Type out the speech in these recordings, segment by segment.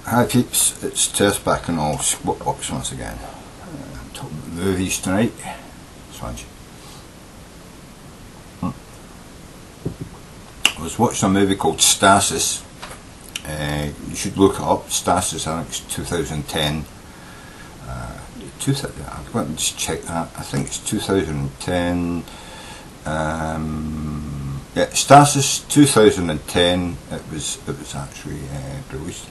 Hi peeps, it's Tersse back on all Squatbox once again. I'm talking about movies tonight. Swange. I was watching a movie called Stasis. You should look it up. Stasis, I think it's 2010. Let me just check that. I think it's 2010. Yeah, Stasis 2010. It was actually released.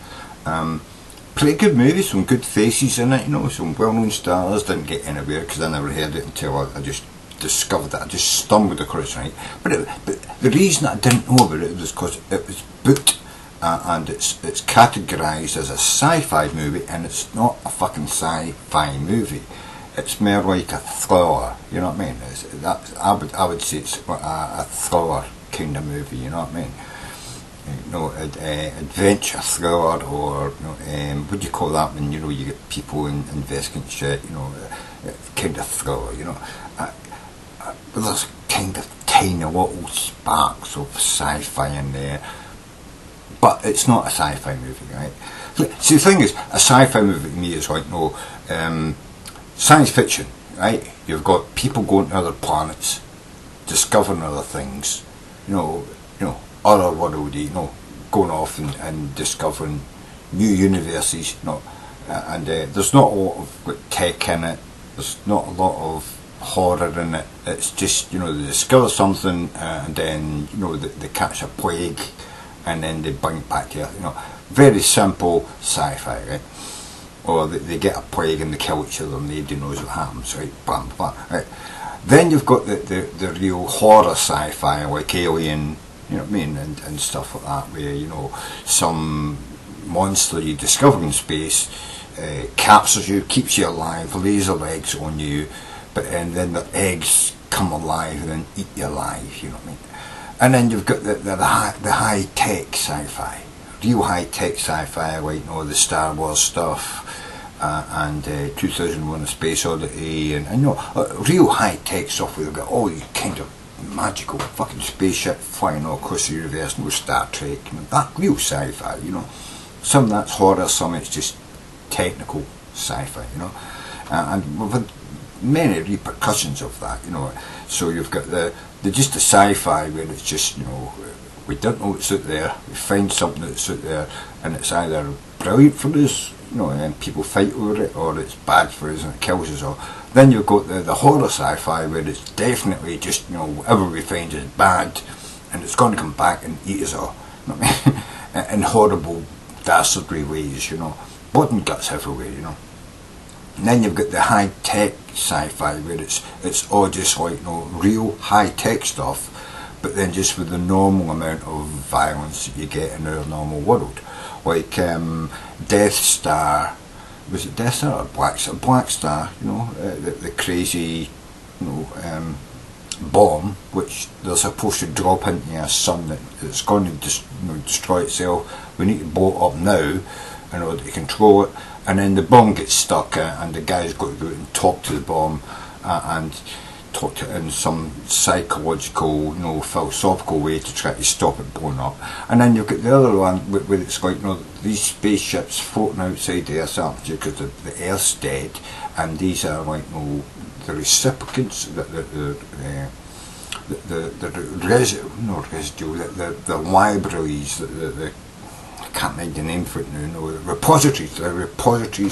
Pretty good movie, some good faces in it, you know, some well-known stars. Didn't get anywhere because I never heard it until I just discovered it. I just stumbled across it, right? But the reason I didn't know about it was because it was booked and it's categorised as a sci-fi movie, and it's not a fucking sci-fi movie. It's more like a thriller, you know what I mean? I would say it's a thriller kind of movie, you know what I mean? You know, adventure thriller, or you know, what do you call that when, you know, you get people investigating shit, you know, kind of thriller, you know. There's kind of tiny little sparks of sci-fi in there, but it's not a sci-fi movie, right? See, the thing is, a sci-fi movie to me is like, no, science fiction, right? You've got people going to other planets, discovering other things, you know, otherworldly, you know, going off and discovering new universes, you know, and there's not a lot of tech in it. There's not a lot of horror in it. It's just, you know, they discover something and then, you know, they catch a plague and then they bring it back to Earth, you know. Very simple sci-fi, right? Or they get a plague and they kill each other and nobody knows what happens, right? Bam, bam, right? Then you've got the real horror sci-fi, like Alien, you know what I mean, and stuff like that, where, you know, some monster you discover in space captures you, keeps you alive, lays their eggs on you, and then the eggs come alive and then eat you alive, you know what I mean. And then you've got the high-tech sci-fi, real high-tech sci-fi, like, you know, the Star Wars stuff, and 2001: A Space Odyssey, and you know, real high-tech stuff where they've got all these kind of magical fucking spaceship flying all across the universe, no Star Trek, you know, that real sci-fi, you know. Some of that's horror, some it's just technical sci-fi, you know, and we've had many repercussions of that, you know. So you've got the just the sci-fi where it's just, you know, we don't know what's out there, we find something that's out there and it's either brilliant for us, you know, and then people fight over it, or it's bad for us and it kills us all. Then you've got the horror sci-fi where it's definitely just, you know, whatever we find is bad and it's going to come back and eat us all, you know what I mean? In horrible, dastardly ways, you know, blood and guts everywhere, you know. And then you've got the high-tech sci-fi where it's all just like, you know, real high-tech stuff, but then just with the normal amount of violence that you get in our normal world. Like Death Star, was it Death Star or Black Star, you know, the crazy, you know, bomb which they're supposed to drop into a sun that's going to destroy itself. We need to blow it up now in order to control it, and then the bomb gets stuck and the guy's got to go out and talk to the bomb and talk to it in some psychological, you know, philosophical way to try to stop it blowing up. And then you've got the other one where it's like, you know, these spaceships floating outside the Earth's atmosphere because the Earth's dead, and these are like, you know, the recipients, the libraries, I can't mind the name for it now, you know, the repositories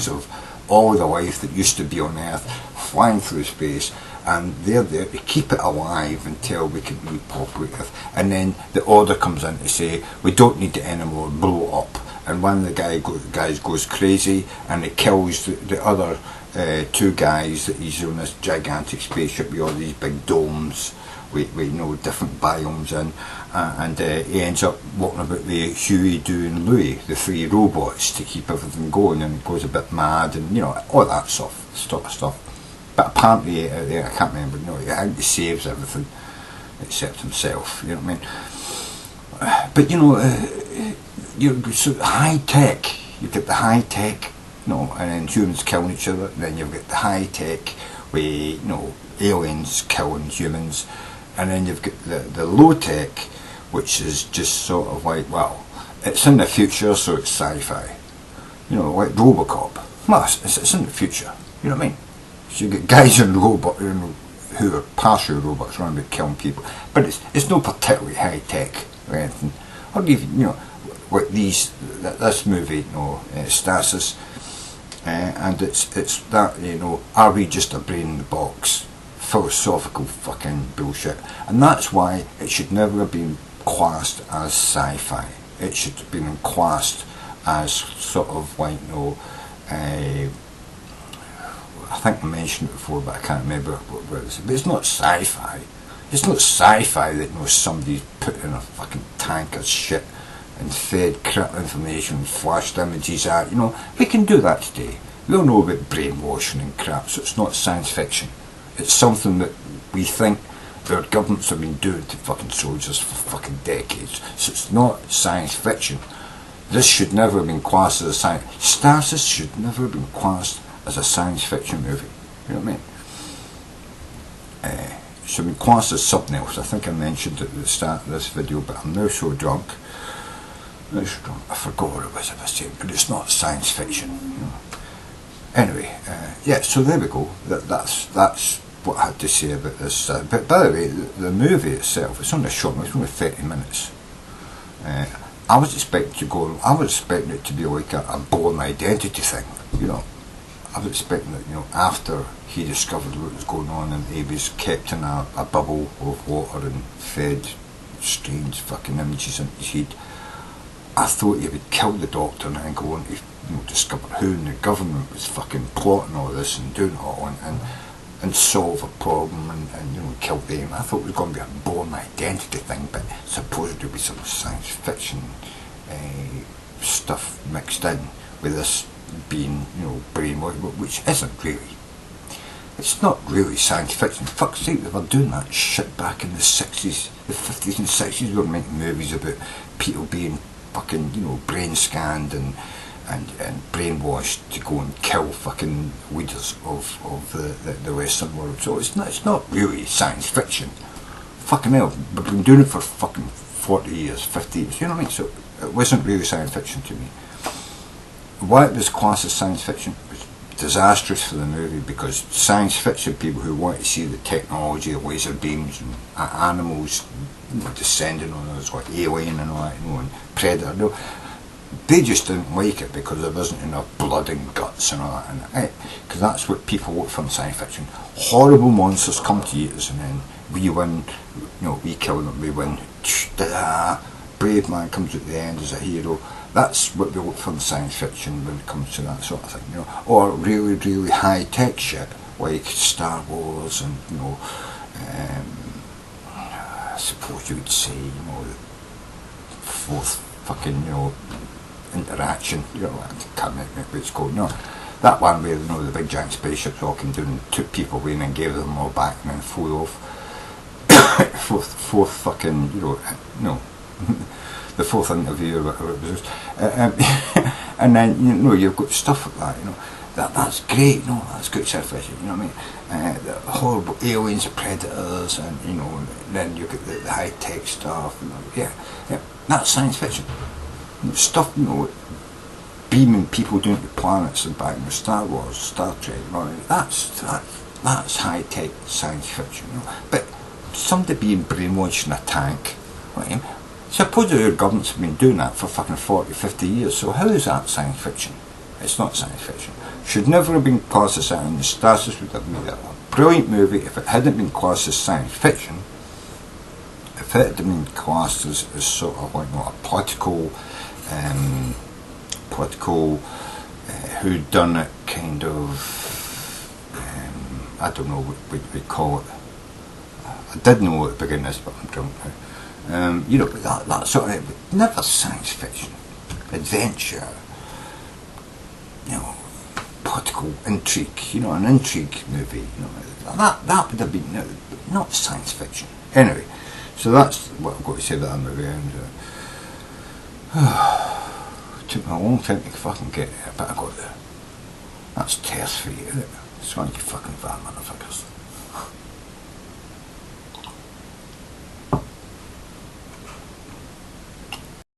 of all the life that used to be on Earth flying through space, and they're there to keep it alive until we can repopulate Earth. And then the order comes in to say, we don't need it anymore, blow it up. And one of the guys goes crazy and it kills the other two guys that he's on this gigantic spaceship with all these big domes with you know, different biomes in, and he ends up walking about with Huey, Dewey and Louie, the three robots, to keep everything going, and it goes a bit mad and, you know, all that stuff. But apparently I can't remember, you know, I think he saves everything except himself, you know what I mean. But you know, you're so high tech, you get the high tech, you know, and then humans killing each other, and then you've got the high tech where, you know, aliens killing humans, and then you've got the low tech, which is just sort of like, well, it's in the future, so it's sci-fi. you know, like Robocop. Well, it's in the future, you know what I mean? So you get guys in robot, you know, who are partial robots running about killing people, but it's not particularly high tech or anything. Or even, you know, like this movie, you know, Stasis, and it's that, you know, are we just a brain in the box? Philosophical fucking bullshit, and that's why it should never have been classed as sci-fi. It should have been classed as sort of like, you know, I think I mentioned it before, but I can't remember what it was. But it's not sci-fi. It's not sci-fi that, you know, somebody put in a fucking tank of shit and fed crap information and flashed images at. You know, we can do that today. We all know about brainwashing and crap, so it's not science fiction. It's something that we think our governments have been doing to fucking soldiers for fucking decades. So it's not science fiction. This should never have been classed as a science... Stasis should never have been classed as a science fiction movie. You know what I mean? It should have been classed as something else. I think I mentioned it at the start of this video, but I'm now so drunk. I forgot what it was I was saying, but it's not science fiction. You know? Anyway, yeah, so there we go. That's what I had to say about this. But by the way, the movie itself, it's only a short movie, it's only 30 minutes. I was expecting it to be like a Born Identity thing, you know. I was expecting that, you know, after he discovered what was going on and he was kept in a bubble of water and fed strange fucking images into his head, I thought he would kill the doctor and then go on to, you know, discover who in the government was fucking plotting all this and doing it all and solve a problem and you know, kill them. I thought it was going to be a Born Identity thing, but supposedly with some science fiction stuff mixed in with this being, you know, brainwashed, which isn't really. It's not really science fiction. Fuck's sake, they were doing that shit back in the 60s, the 50s and 60s. We were making movies about people being fucking, you know, brain scanned and brainwashed to go and kill fucking leaders of the Western world. So it's not really science fiction. Fucking hell, we've been doing it for fucking 40 years, 50 years, you know what I mean? So it wasn't really science fiction to me. Why it was classed as science fiction was disastrous for the movie, because science fiction people who want to see the technology, the laser beams and animals, you know, descending on us like Alien and all that, you know, and Predator, no, they just didn't like it because there wasn't enough blood and guts and all that, because that's what people look for in science fiction. Horrible monsters come to eat us and then we win, you know, we kill them, we win, brave man comes at the end as a hero. That's what we look for in science fiction when it comes to that sort of thing, you know. Or really, really high tech shit like Star Wars and, you know, I suppose you would say, you know, the fourth fucking, you know, interaction, you know, I can't remember what it's called, you know. That one where, you know, the big giant spaceships all came down and took people away and then gave them all back and then flew off. fourth fucking, you know, the fourth interview or whatever it was. And then, you know, you've got stuff like that, you know. That's great, you know, that's good science fiction, you know what I mean? The horrible aliens, predators, and, you know, and then you get the high tech stuff, and, yeah, that's science fiction. Stuff, you know, beaming people down to planets and back, you know, Star Wars, Star Trek, you know, that's high tech science fiction, you know. But somebody being brainwashed in a tank, right? Supposedly our governments have been doing that for fucking 40, 50 years, so how is that science fiction? It's not science fiction. Should never have been classed as science. The Stasis would have made a brilliant movie if it hadn't been classed as science fiction. If it had been classed as sort of like, you know, a political whodunit kind of, I don't know what we call it. I did know at the beginning of this, but I'm drunk now. You know, that sort of, never science fiction, adventure, you know, political intrigue, you know, an intrigue movie, you know, that would have been, not science fiction. Anyway, so that's what I've got to say about that movie. And it took me a long time to fucking get there, but I got there. That's terse for you, isn't it? It's like you fucking fat motherfuckers.